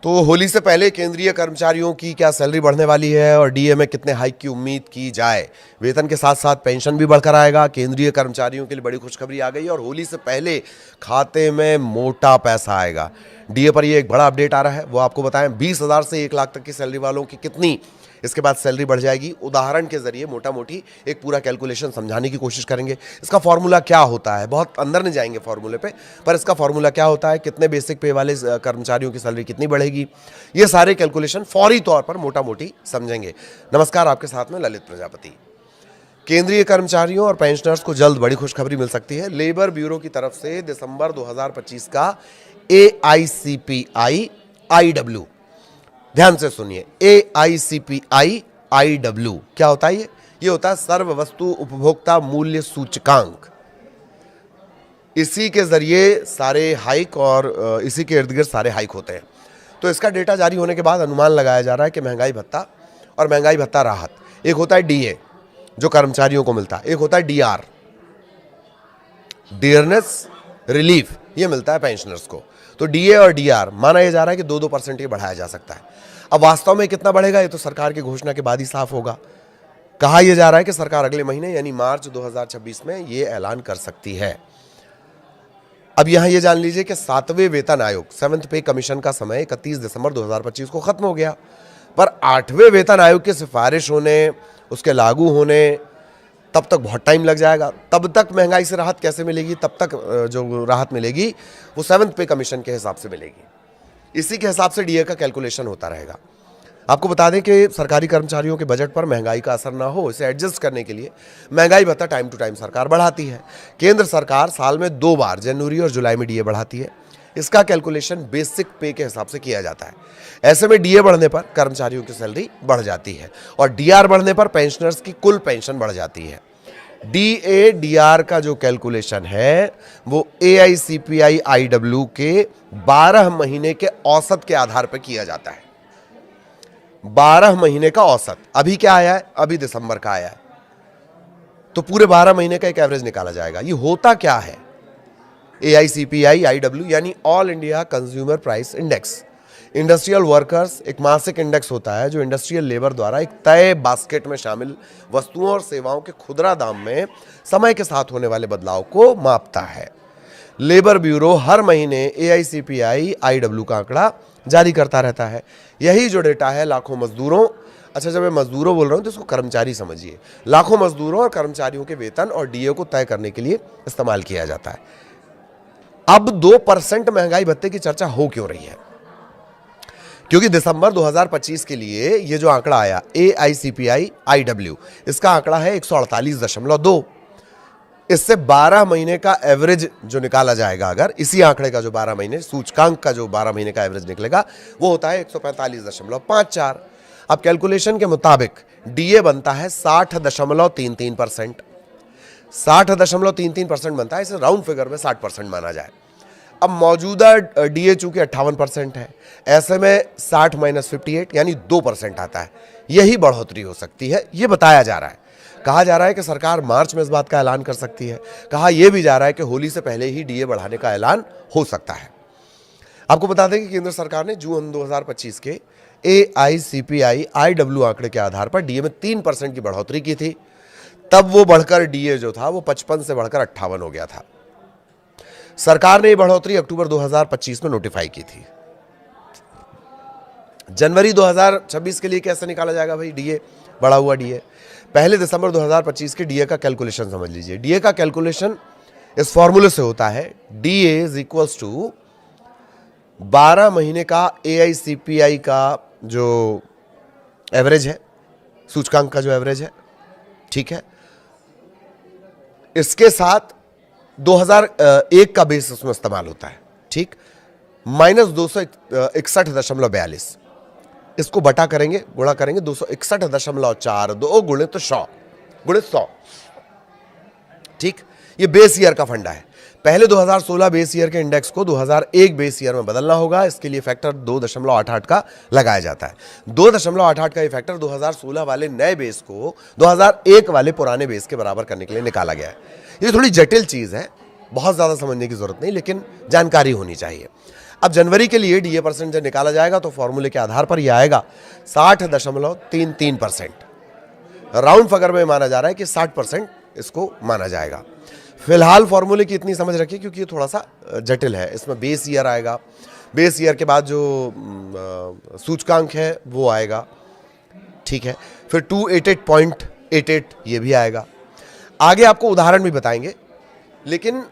तो होली से पहले केंद्रीय कर्मचारियों की क्या सैलरी बढ़ने वाली है और डीए में कितने हाइक की उम्मीद की जाए। वेतन के साथ साथ पेंशन भी बढ़कर आएगा। केंद्रीय कर्मचारियों के लिए बड़ी खुशखबरी आ गई और होली से पहले खाते में मोटा पैसा आएगा। डीए पर ये एक बड़ा अपडेट आ रहा है, वो आपको बताएं। 20,000 से 1 लाख तक की सैलरी वालों की कितनी इसके बाद सैलरी बढ़ जाएगी, उदाहरण के जरिए मोटा मोटी एक पूरा कैलकुलेशन समझाने की कोशिश करेंगे। इसका फॉर्मूला क्या होता है, बहुत अंदर नहीं जाएंगे फॉर्मूले पे, पर इसका फॉर्मूला क्या होता है, कितने बेसिक पे वाले कर्मचारियों की सैलरी कितनी बढ़ेगी, ये सारे कैलकुलेशन फौरी तौर पर मोटा मोटी समझेंगे। नमस्कार, आपके साथ में ललित प्रजापति। केंद्रीय कर्मचारियों और पेंशनर्स को जल्द बड़ी खुशखबरी मिल सकती है। लेबर ब्यूरो की तरफ से दिसंबर 2025 का AICPI IW, ध्यान से सुनिए, AICPI IW क्या होता है? ये होता है सर्व वस्तु उपभोक्ता मूल्य सूचकांक। इसी के जरिए सारे हाइक और इसी के इर्द गिर्द सारे हाइक होते हैं। तो इसका डेटा जारी होने के बाद अनुमान लगाया जा रहा है कि महंगाई भत्ता और महंगाई भत्ता राहत, एक होता है DA जो कर्मचारियों को मिलता है, एक होता है DR डियरनेस रिलीफ, ये मिलता है पेंशनर्स को। तो DA और DR माना यह जा रहा है कि 2-2% ये बढ़ाया जा सकता है। अब वास्तव में कितना बढ़ेगा ये तो सरकार की घोषणा के बाद ही साफ होगा। कहा यह जा रहा है कि सरकार अगले महीने यानी मार्च 2026 में ये ऐलान कर सकती है। अब यहां ये जान लीजिए कि 7वें वेतन आयोग 7th पे कमीशन का समय 31 दिसंबर 2025 को खत्म हो गया, पर 8वें वेतन आयोग की सिफारिश होने, उसके लागू होने तब तक बहुत टाइम लग जाएगा। तब तक महंगाई से राहत कैसे मिलेगी? तब तक जो राहत मिलेगी वो 7th पे कमीशन के हिसाब से मिलेगी। इसी के हिसाब से डीए का कैलकुलेशन होता रहेगा। आपको बता दें कि सरकारी कर्मचारियों के बजट पर महंगाई का असर ना हो, इसे एडजस्ट करने के लिए महंगाई भत्ता टाइम टू टाइम सरकार बढ़ाती है। केंद्र सरकार साल में 2 बार जनवरी और जुलाई में डीए बढ़ाती है। इसका कैलकुलेशन बेसिक पे के हिसाब से किया जाता है। ऐसे में डीए बढ़ने पर कर्मचारियों की सैलरी बढ़ जाती है और डीआर बढ़ने पर पेंशनर्स की कुल पेंशन बढ़ जाती है। DA/DR का जो कैलकुलेशन है वो AICPI IW के 12 महीने के औसत के आधार पर किया जाता है। 12 महीने का औसत अभी क्या आया है? अभी दिसंबर का आया है, तो पूरे 12 महीने का एक एवरेज निकाला जाएगा। ये होता क्या है? AICPI IW यानी all India consumer price index. Industrial workers एक मासिक इंडेक्स होता है जो इंडस्ट्रियल लेबर द्वारा एक तय बास्केट में शामिल वस्तुओं और सेवाओं के खुदरा दाम में समय के साथ होने वाले बदलाव को मापता है। लेबर ब्यूरो हर महीने AICPI IW का आंकड़ा जारी करता रहता है। यही जो डेटा है लाखों मजदूरों, अच्छा जब मैं मजदूरों बोल रहा हूं तो इसको कर्मचारी समझिए, लाखों मजदूरों और कर्मचारियों के वेतन और डीए को तय करने के लिए इस्तेमाल किया जाता है। अब 2% महंगाई भत्ते की चर्चा हो क्यों रही है? क्योंकि दिसंबर 2025 के लिए ये जो आंकड़ा आया AICPI IW, इसका आंकड़ा है 148.2। इससे 12 महीने का एवरेज जो निकाला जाएगा, अगर इसी आंकड़े का जो 12 महीने सूचकांक का जो 12 महीने का एवरेज निकलेगा वो होता है 145.54। अब कैलकुलेशन के मुताबिक डीए बनता है 60.33%। 60.33% बनता है, इसे राउंड फिगर में 60% माना जाए। अब मौजूदा डीए चूंकि 58% है, ऐसे में 60 - 58 यानी 2% आता है। यही बढ़ोतरी हो सकती है, ये बताया जा रहा है। कहा जा रहा है कि सरकार मार्च में इस बात का ऐलान कर सकती है। कहा यह भी जा रहा है कि होली से पहले ही डीए बढ़ाने का ऐलान हो सकता है। आपको बता दें कि केंद्र सरकार ने जून 2025 के AICPI IW आंकड़े के आधार पर डीए में 3% की बढ़ोतरी की थी। तब वो बढ़कर डीए जो था वो 55 से बढ़कर 58 हो गया था। सरकार ने ये बढ़ोतरी अक्टूबर 2025 में नोटिफाई की थी। जनवरी 2026 के लिए कैसे निकाला जाएगा भाई डीए, बढ़ा हुआ डीए? पहले दिसंबर 2025 के डीए का कैलकुलेशन समझ लीजिए। डीए का कैलकुलेशन इस फॉर्मूले से होता है, DA = 12 महीने का AICPI का जो एवरेज है, सूचकांक का जो एवरेज है, ठीक है, इसके साथ 2001 का बेस उसमें इस्तेमाल होता है, ठीक, माइनस 261.42। इसको बटा करेंगे, गुणा करेंगे 261.42 गुणित 100, ठीक। ये बेस ईयर का फंडा है। पहले 2016 बेस ईयर के इंडेक्स को 2001 बेस ईयर में बदलना होगा। इसके लिए फैक्टर 2.88 का लगाया जाता है। 2.88 का ये फैक्टर 2016 वाले नए बेस को 2001 वाले पुराने बेस के बराबर करने के लिए निकाला गया है। ये थोड़ी जटिल चीज है, बहुत ज्यादा समझने की जरूरत नहीं, लेकिन जानकारी होनी चाहिए। अब जनवरी के लिए डीए परसेंट जब निकाला जाएगा तो फॉर्मूले के आधार पर यह आएगा 60.33%। राउंड फिगर में माना जा रहा है कि 60% इसको माना जाएगा। फिलहाल फॉर्मूले की इतनी समझ रखिए क्योंकि ये थोड़ा सा जटिल है। इसमें बेस ईयर आएगा, बेस ईयर के बाद जो सूचकांक है वो आएगा, ठीक है। फिर 288.88 ये भी आएगा। आगे आपको उदाहरण भी बताएंगे। लेकिन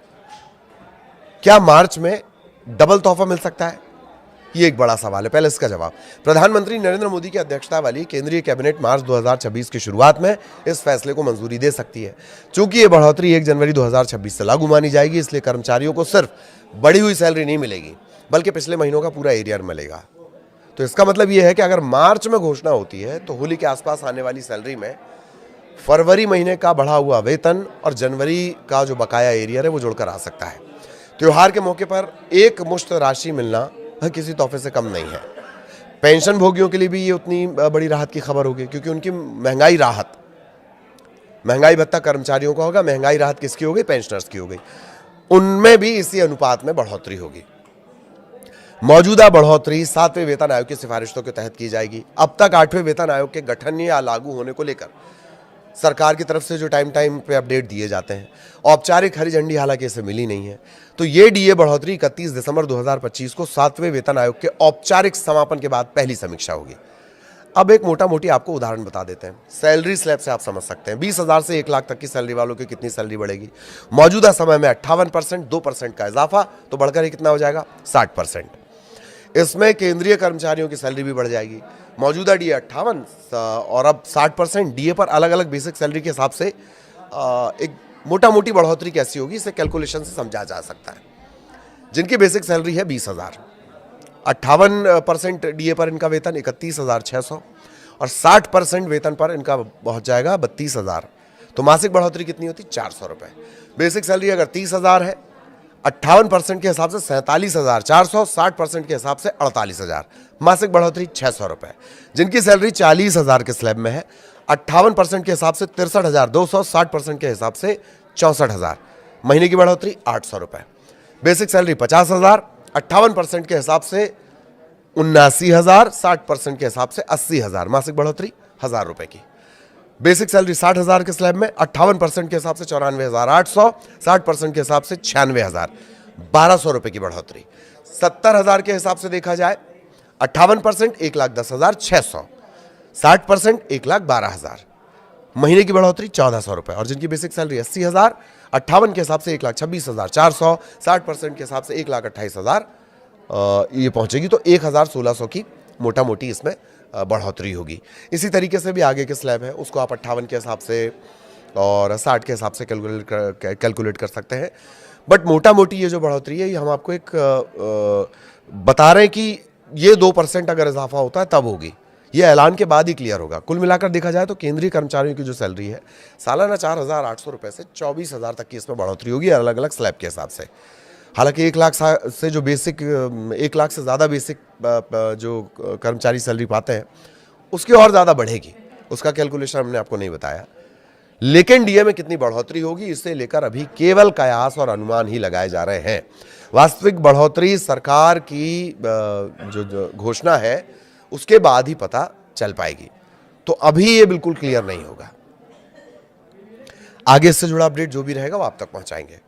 क्या मार्च में डबल तोहफा मिल सकता है? ये एक बड़ा सवाल है। पहले इसका जवाब, प्रधानमंत्री नरेंद्र मोदी की अध्यक्षता वाली केंद्रीय कैबिनेट मार्च 2026 की शुरुआत में इस फैसले को मंजूरी दे सकती है। चूंकि ये बढ़ोतरी 1 जनवरी 2026 से लागू मानी जाएगी, इसलिए कर्मचारियों को सिर्फ बढ़ी हुई सैलरी नहीं मिलेगी बल्कि पिछले महीनों का पूरा एरियर मिलेगा। तो इसका मतलब ये है कि अगर मार्च में घोषणा होती है तो होली के आसपास आने वाली सैलरी में फरवरी महीने का बढ़ा हुआ वेतन और जनवरी का जो बकाया एरियर है वो जुड़कर आ सकता है। त्योहार के मौके पर एक मुश्त राशि मिलना किसी तोहफे से कम नहीं है। पेंशन भोगियों के लिए भी ये उतनी बड़ी राहत की खबर होगी क्योंकि उनकी महंगाई भत्ता कर्मचारियों का होगा, महंगाई राहत किसकी होगी? पेंशनर्स की होगी। उनमें भी इसी अनुपात में बढ़ोतरी होगी। मौजूदा बढ़ोतरी 7वें वेतन आयोग की सिफारिशों के तहत की जाएगी। अब तक 8वें वेतन आयोग के गठन या लागू होने को लेकर सरकार की तरफ से जो टाइम पे अपडेट दिए जाते हैं, औपचारिक हरी झंडी हालांकि इसे मिली नहीं है। तो ये डीए बढ़ोतरी 31 दिसंबर 2025 को 7वें वेतन आयोग के औपचारिक समापन के बाद पहली समीक्षा होगी। अब एक मोटा मोटी आपको उदाहरण बता देते हैं। सैलरी स्लैब से आप समझ सकते हैं 20,000 से 1 लाख तक की सैलरी वालों की कितनी सैलरी बढ़ेगी। मौजूदा समय में 58%, 2% का इजाफा तो बढ़कर कितना हो जाएगा? 60%। इसमें केंद्रीय कर्मचारियों की सैलरी भी बढ़ जाएगी। मौजूदा डीए 58 और अब 60%। डीए पर अलग अलग बेसिक सैलरी के हिसाब से एक मोटा मोटी बढ़ोतरी कैसी होगी इसे कैलकुलेशन से समझा जा सकता है। जिनकी बेसिक सैलरी है 20,000, 58% डीए पर इनका वेतन 31,600 और 60% वेतन पर इनका पहुंच जाएगा 32,000। तो मासिक बढ़ोतरी कितनी होती? 400 रुपये। बेसिक सैलरी अगर 30,000 है, 58% के हिसाब से 47,400, 60% के हिसाब से 48,000, मासिक बढ़ोतरी 600 रुपये। जिनकी सैलरी 40,000 के स्लैब में है, 58% के हिसाब से 63,200, 60% के हिसाब से 64,000, महीने की बढ़ोतरी 800 रुपये। बेसिक सैलरी 50,000, 58% के हिसाब से 79,000, 60% के हिसाब से 80,000, मासिक बढ़ोतरी 1,000 रुपये की। बेसिक सैलरी 60,000 के स्लैब में, 58% के हिसाब से 94,800, 60% के हिसाब से 96,000, 1,200 रुपये की बढ़ोतरी। 70,000 के हिसाब से देखा जाए, 58% 1,10,600, 60% 1,12,000, महीने की बढ़ोतरी 1,400 रुपये। और जिनकी बेसिक सैलरी 80,000, 58 के हिसाब से 1,26,400, 60% के हिसाब से 1,28,000 ये पहुंचेगी। तो 1,1600 की मोटा मोटी इसमें बढ़ोतरी होगी। इसी तरीके से भी आगे के स्लैब है उसको आप 58 के हिसाब से और 60 के हिसाब से कैलकुलेट कर सकते हैं। बट मोटा मोटी ये जो बढ़ोतरी है ये हम आपको एक बता रहे हैं कि ये 2% अगर इजाफा होता है तब होगी। ये ऐलान के बाद ही क्लियर होगा। कुल मिलाकर देखा जाए तो केंद्रीय कर्मचारियों की जो सैलरी है सालाना 4,800 रुपये से 24,000 तक की इसमें बढ़ोतरी होगी अलग अलग स्लैब के हिसाब से। हालांकि 1 लाख से जो बेसिक 1 लाख से ज़्यादा बेसिक जो कर्मचारी सैलरी पाते हैं उसकी और ज़्यादा बढ़ेगी, उसका कैलकुलेशन हमने आपको नहीं बताया। लेकिन डीए में कितनी बढ़ोतरी होगी इसे लेकर अभी केवल कयास और अनुमान ही लगाए जा रहे हैं। वास्तविक बढ़ोतरी सरकार की जो घोषणा है उसके बाद ही पता चल पाएगी। तो अभी ये बिल्कुल क्लियर नहीं होगा। आगे इससे जुड़ा अपडेट जो भी रहेगा वो आप तक पहुंचाएंगे।